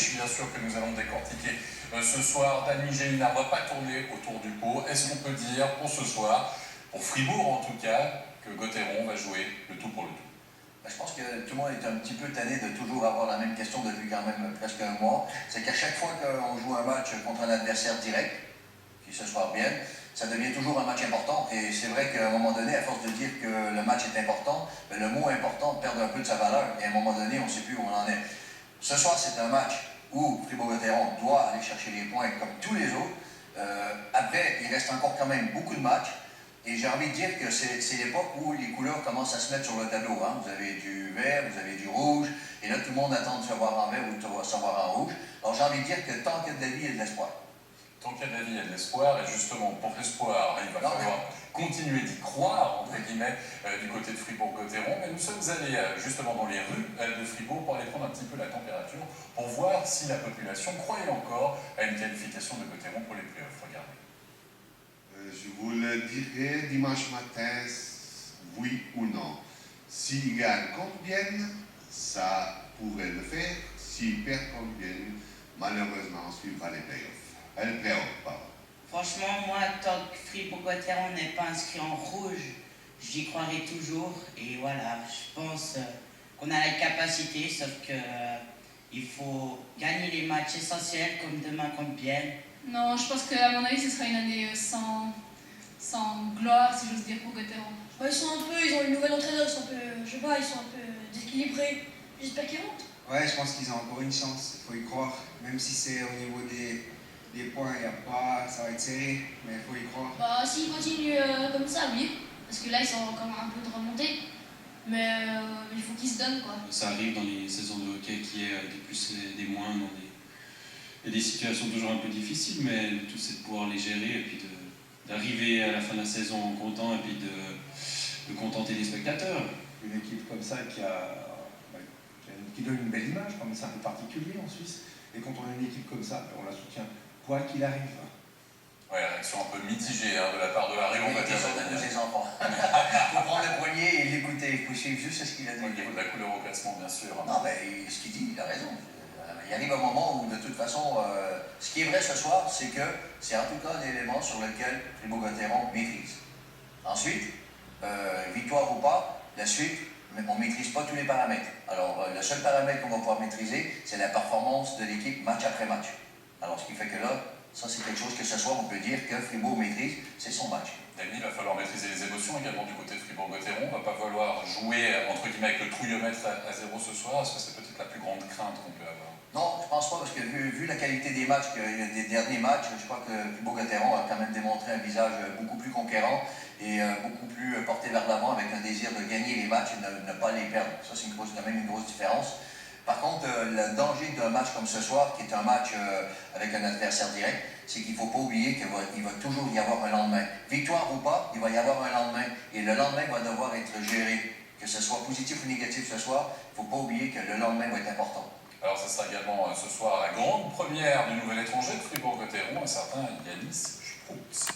affiche, bien sûr, que nous allons décortiquer ce soir. Dany Gélinard ne va pas tourner autour du pot. Est-ce qu'on peut dire pour ce soir, pour Fribourg en tout cas, que Gauthieron va jouer le tout pour le tout? Je pense que tout le monde est un petit peu tanné de toujours avoir la même question depuis quand même presque un mois. C'est qu'à chaque fois qu'on joue un match contre un adversaire direct, qui se soit bien, ça devient toujours un match important. Et c'est vrai qu'à un moment donné, à force de dire que le match est important, le mot important perd un peu de sa valeur. Et à un moment donné, on ne sait plus où on en est. Ce soir, c'est un match où Fribourg-Gotteron doit aller chercher les points comme tous les autres. Après, il reste encore quand même beaucoup de matchs. Et j'ai envie de dire que c'est l'époque où les couleurs commencent à se mettre sur le tableau. Hein. Vous avez du vert, vous avez du rouge, et là tout le monde attend de se voir en vert ou de se voir en rouge. Alors j'ai envie de dire que tant qu'il y a de la vie, il y a de l'espoir. Tant qu'il y a de la vie, il y a de l'espoir, et justement, pour l'espoir, il va falloir continuer d'y croire, entre guillemets, du côté de Fribourg-Gotteron. Mais nous sommes allés justement dans les rues de Fribourg pour aller prendre un petit peu la température, pour voir si la population croyait encore à une qualification de Gotteron pour les playoffs. Regardez. Je vous le dirai dimanche matin, oui ou non. S'ils gagnent contre Bienne, ça pourrait le faire. S'ils perdent contre Bienne, malheureusement, on suivra les playoffs. Franchement, moi, tant que Fribourg-Gotteron n'est pas inscrit en rouge, j'y croirai toujours. Et voilà, je pense qu'on a la capacité, sauf que il faut gagner les matchs essentiels, comme demain contre Bienne. Non, je pense qu'à mon avis, ce sera une année sans gloire, si j'ose dire, pour Gotteron. Ouais, ils ont une nouvelle entraîneur, ils sont un peu, je sais pas, ils sont un peu déséquilibrés. J'espère qu'ils montent. Ouais, je pense qu'ils ont encore une chance, il faut y croire. Même si c'est au niveau des points, ça va être serré, mais il faut y croire. Bah, s'ils continuent comme ça, oui. Parce que là, ils sont encore un peu de remontée. Mais il faut qu'ils se donnent, quoi. Ça arrive dans les saisons de hockey qu'il y ait des plus et des moins, il y a des situations toujours un peu difficiles, mais le tout c'est de pouvoir les gérer et puis d'arriver à la fin de la saison content et puis de contenter les spectateurs. Une équipe comme ça qui donne une belle image, comme c'est un peu particulier en Suisse, et quand on a une équipe comme ça, on la soutient quoi qu'il arrive. Ouais, réaction un peu mitigée de la part de Harry. On va dire les enfants. Il faut prendre le poignet et l'écouter, il faut suivre juste ce qu'il a dit. Au niveau de la couleur au classement, bien sûr. Non, mais ce qu'il dit, il a raison. Il arrive un moment où, de toute façon, ce qui est vrai ce soir, c'est que c'est en tout cas un élément sur lequel Fribourg-Gotteron maîtrise. Ensuite, victoire ou pas, la suite, on ne maîtrise pas tous les paramètres. Alors, le seul paramètre qu'on va pouvoir maîtriser, c'est la performance de l'équipe match après match. Alors, ce qui fait que là, ça c'est quelque chose que ce soir, on peut dire que Fribourg maîtrise, c'est son match. Dany, il va falloir maîtriser les émotions également du côté de Fribourg-Gotteron. On ne va pas falloir jouer, entre guillemets, avec le trouillomètre à 0 ce soir. Est-ce que c'est peut-être la plus grande crainte qu'on peut avoir? Non, je ne pense pas, parce que vu la qualité des matchs, des derniers matchs, je crois que Fribourg-Gotteron a quand même démontré un visage beaucoup plus conquérant et beaucoup plus porté vers l'avant, avec un désir de gagner les matchs et de ne pas les perdre. Ça, c'est quand même une grosse différence. Par contre, le danger d'un match comme ce soir, qui est un match avec un adversaire direct, c'est qu'il ne faut pas oublier qu'il va toujours y avoir un lendemain. Victoire ou pas, il va y avoir un lendemain. Et le lendemain va devoir être géré. Que ce soit positif ou négatif ce soir, il ne faut pas oublier que le lendemain va être important. Alors, ce sera également ce soir la grande première du nouvel étranger de Fribourg-Gotteron, un certain Yanis Spruts.